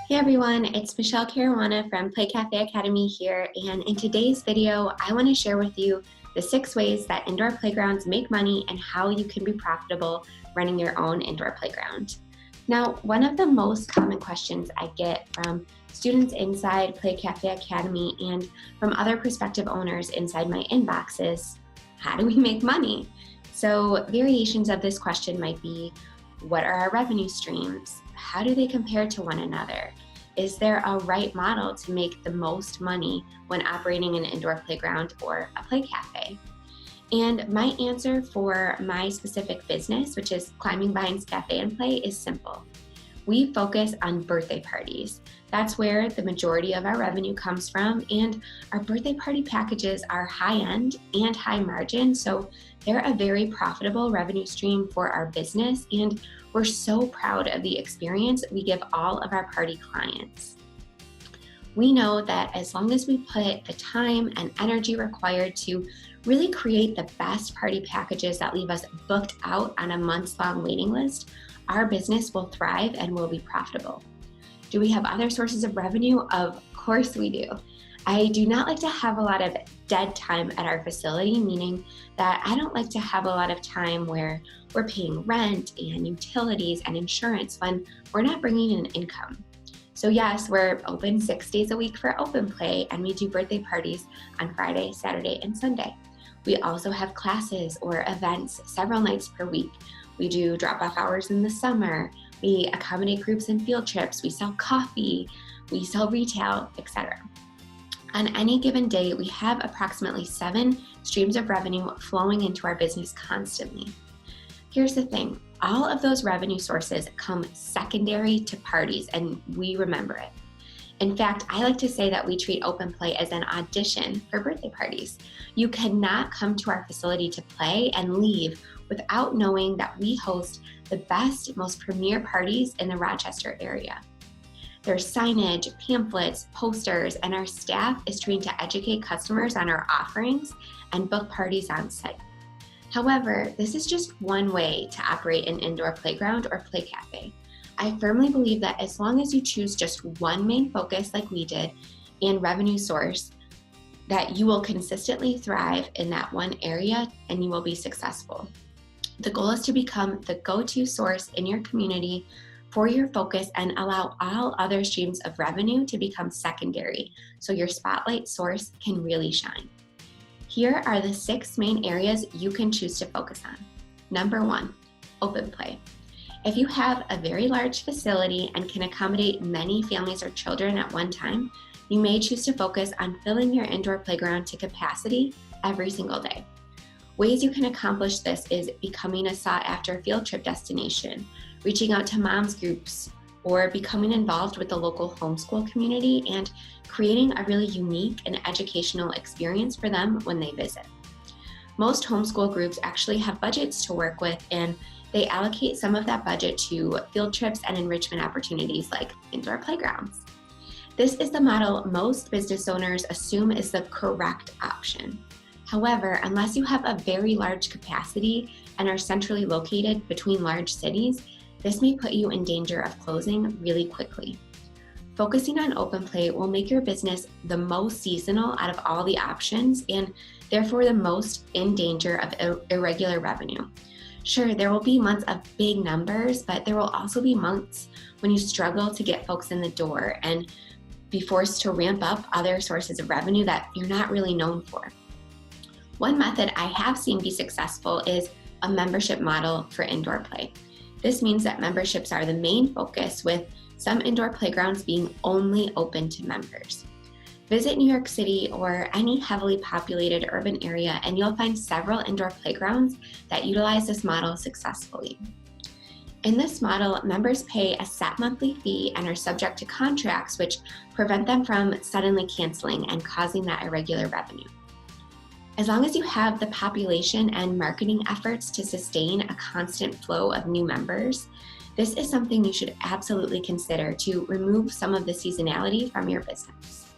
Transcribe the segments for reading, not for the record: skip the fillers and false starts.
Hey everyone, it's Michelle Caruana from Play Cafe Academy here, and in today's video, I want to share with you the 6 ways that indoor playgrounds make money and how you can be profitable running your own indoor playground. Now, one of the most common questions I get from students inside Play Cafe Academy and from other prospective owners inside my inbox is, how do we make money? So variations of this question might be, what are our revenue streams? How do they compare to one another? Is there a right model to make the most money when operating an indoor playground or a play cafe? And my answer for my specific business, which is Climbing Vines Cafe and Play, is simple. We focus on birthday parties. That's where the majority of our revenue comes from, and our birthday party packages are high-end and high margin, so they're a very profitable revenue stream for our business, and we're so proud of the experience we give all of our party clients. We know that as long as we put the time and energy required to really create the best party packages that leave us booked out on a months-long waiting list, our business will thrive and will be profitable. Do we have other sources of revenue? Of course we do. I do not like to have a lot of dead time at our facility, meaning that I don't like to have a lot of time where we're paying rent and utilities and insurance when we're not bringing in income. So yes, we're open 6 days a week for open play, and we do birthday parties on Friday, Saturday, and Sunday. We also have classes or events several nights per week. We do drop-off hours in the summer. We accommodate groups and field trips. We sell coffee. We sell retail, etc. On any given day, we have approximately 7 streams of revenue flowing into our business constantly. Here's the thing, all of those revenue sources come secondary to parties, and we remember it. In fact, I like to say that we treat open play as an audition for birthday parties. You cannot come to our facility to play and leave without knowing that we host the best, most premier parties in the Rochester area. There's signage, pamphlets, posters, and our staff is trained to educate customers on our offerings and book parties on site. However, this is just one way to operate an indoor playground or play cafe. I firmly believe that as long as you choose just one main focus like we did and revenue source, that you will consistently thrive in that one area and you will be successful. The goal is to become the go-to source in your community for your focus and allow all other streams of revenue to become secondary so your spotlight source can really shine. Here are the 6 main areas you can choose to focus on. Number 1, open play. If you have a very large facility and can accommodate many families or children at one time, you may choose to focus on filling your indoor playground to capacity every single day. Ways you can accomplish this is becoming a sought-after field trip destination, reaching out to moms groups, or becoming involved with the local homeschool community and creating a really unique and educational experience for them when they visit. Most homeschool groups actually have budgets to work with, and they allocate some of that budget to field trips and enrichment opportunities like indoor playgrounds. This is the model most business owners assume is the correct option. However, unless you have a very large capacity and are centrally located between large cities, this may put you in danger of closing really quickly. Focusing on open play will make your business the most seasonal out of all the options and therefore the most in danger of irregular revenue. Sure, there will be months of big numbers, but there will also be months when you struggle to get folks in the door and be forced to ramp up other sources of revenue that you're not really known for. One method I have seen be successful is a membership model for indoor play. This means that memberships are the main focus, with some indoor playgrounds being only open to members. Visit New York City or any heavily populated urban area and you'll find several indoor playgrounds that utilize this model successfully. In this model, members pay a set monthly fee and are subject to contracts which prevent them from suddenly canceling and causing that irregular revenue. As long as you have the population and marketing efforts to sustain a constant flow of new members, this is something you should absolutely consider to remove some of the seasonality from your business.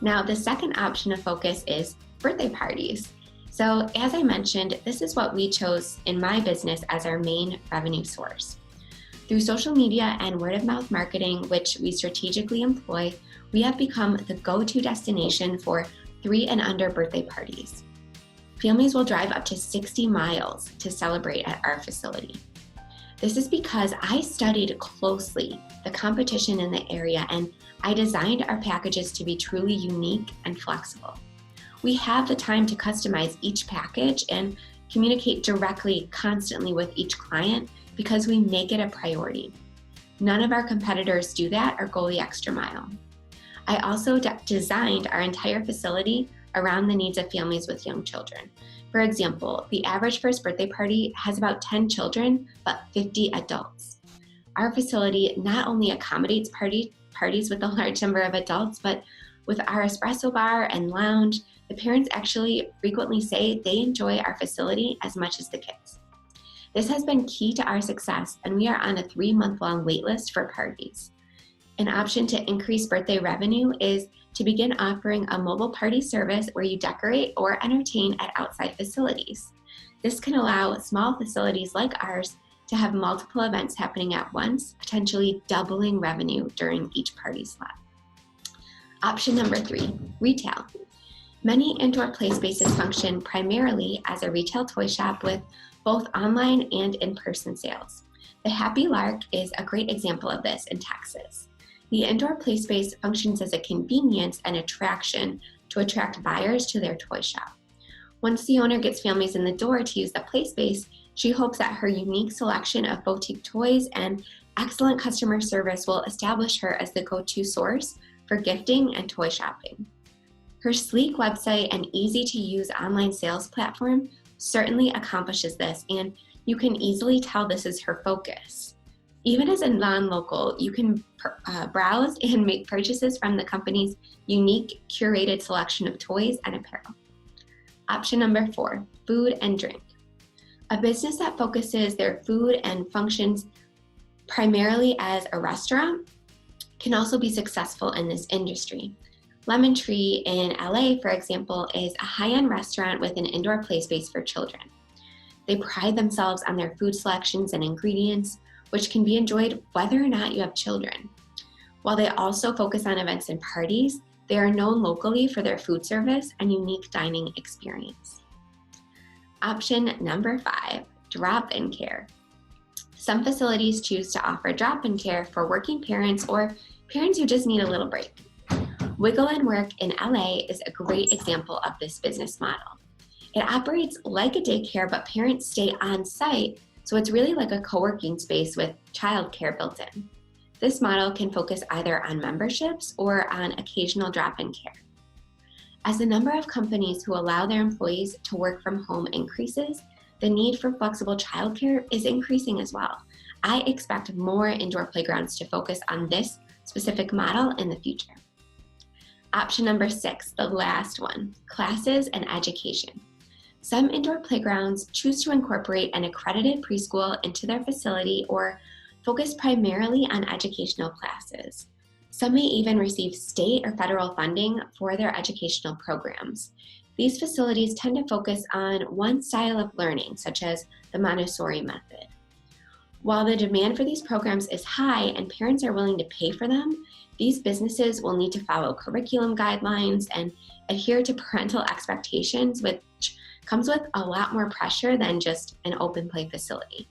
Now, the second option of focus is birthday parties. So as I mentioned, this is what we chose in my business as our main revenue source. Through social media and word-of-mouth marketing, which we strategically employ, we have become the go-to destination for 3 and under birthday parties. Families will drive up to 60 miles to celebrate at our facility. This is because I studied closely the competition in the area, and I designed our packages to be truly unique and flexible. We have the time to customize each package and communicate directly, constantly with each client because we make it a priority. None of our competitors do that or go the extra mile. I also designed our entire facility around the needs of families with young children. For example, the average first birthday party has about 10 children, but 50 adults. Our facility not only accommodates parties with a large number of adults, but with our espresso bar and lounge, the parents actually frequently say they enjoy our facility as much as the kids. This has been key to our success, and we are on a 3-month-long wait list for parties. An option to increase birthday revenue is to begin offering a mobile party service where you decorate or entertain at outside facilities. This can allow small facilities like ours to have multiple events happening at once, potentially doubling revenue during each party slot. Option number 3, retail. Many indoor play spaces function primarily as a retail toy shop with both online and in-person sales. The Happy Lark is a great example of this in Texas. The indoor play space functions as a convenience and attraction to attract buyers to their toy shop. Once the owner gets families in the door to use the play space, she hopes that her unique selection of boutique toys and excellent customer service will establish her as the go-to source for gifting and toy shopping. Her sleek website and easy-to-use online sales platform certainly accomplishes this, and you can easily tell this is her focus. Even as a non-local, you can browse and make purchases from the company's unique curated selection of toys and apparel. Option number 4, food and drink. A business that focuses their food and functions primarily as a restaurant can also be successful in this industry. Lemon Tree in LA, for example, is a high-end restaurant with an indoor play space for children. They pride themselves on their food selections and ingredients, which can be enjoyed whether or not you have children. While they also focus on events and parties, they are known locally for their food service and unique dining experience. Option number 5, drop-in care. Some facilities choose to offer drop-in care for working parents or parents who just need a little break. Wiggle and Work in LA is a great example of this business model. It operates like a daycare, but parents stay on site, so it's really like a co-working space with childcare built in. This model can focus either on memberships or on occasional drop-in care. As the number of companies who allow their employees to work from home increases, the need for flexible childcare is increasing as well. I expect more indoor playgrounds to focus on this specific model in the future. Option number 6, the last one, classes and education. Some indoor playgrounds choose to incorporate an accredited preschool into their facility or focus primarily on educational classes. Some may even receive state or federal funding for their educational programs. These facilities tend to focus on one style of learning, such as the Montessori method. While the demand for these programs is high and parents are willing to pay for them, these businesses will need to follow curriculum guidelines and adhere to parental expectations, which comes with a lot more pressure than just an open play facility.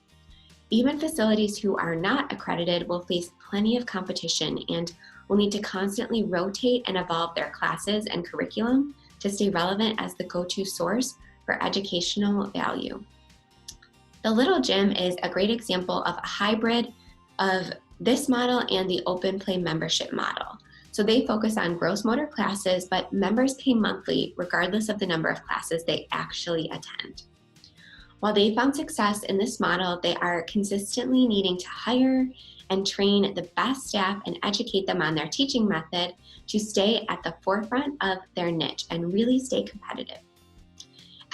Even facilities who are not accredited will face plenty of competition and will need to constantly rotate and evolve their classes and curriculum to stay relevant as the go-to source for educational value. The Little Gym is a great example of a hybrid of this model and the open play membership model. So they focus on gross motor classes, but members pay monthly regardless of the number of classes they actually attend. While they found success in this model, they are consistently needing to hire and train the best staff and educate them on their teaching method to stay at the forefront of their niche and really stay competitive.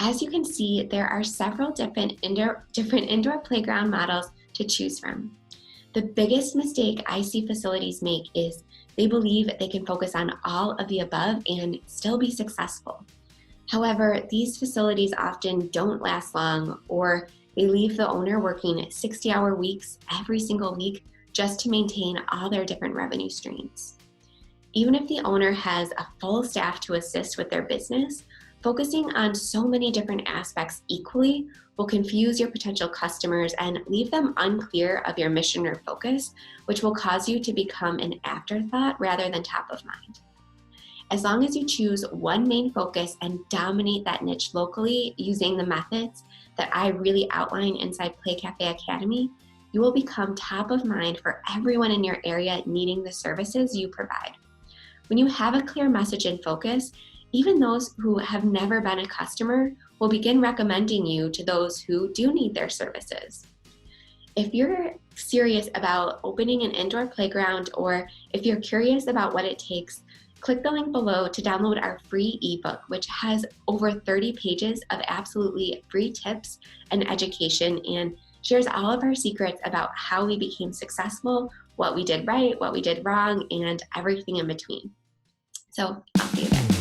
As you can see, there are several different indoor playground models to choose from. The biggest mistake I see facilities make is they believe they can focus on all of the above and still be successful. However, these facilities often don't last long or They leave the owner working 60-hour weeks every single week just to maintain all their different revenue streams. Even if the owner has a full staff to assist with their business, focusing on so many different aspects equally will confuse your potential customers and leave them unclear of your mission or focus, which will cause you to become an afterthought rather than top of mind. As long as you choose one main focus and dominate that niche locally using the methods that I really outline inside Play Cafe Academy, you will become top of mind for everyone in your area needing the services you provide. When you have a clear message and focus, even those who have never been a customer will begin recommending you to those who do need their services. If you're serious about opening an indoor playground, or if you're curious about what it takes, click the link below to download our free ebook, which has over 30 pages of absolutely free tips and education, and shares all of our secrets about how we became successful, what we did right, what we did wrong, and everything in between. So I'll see you there.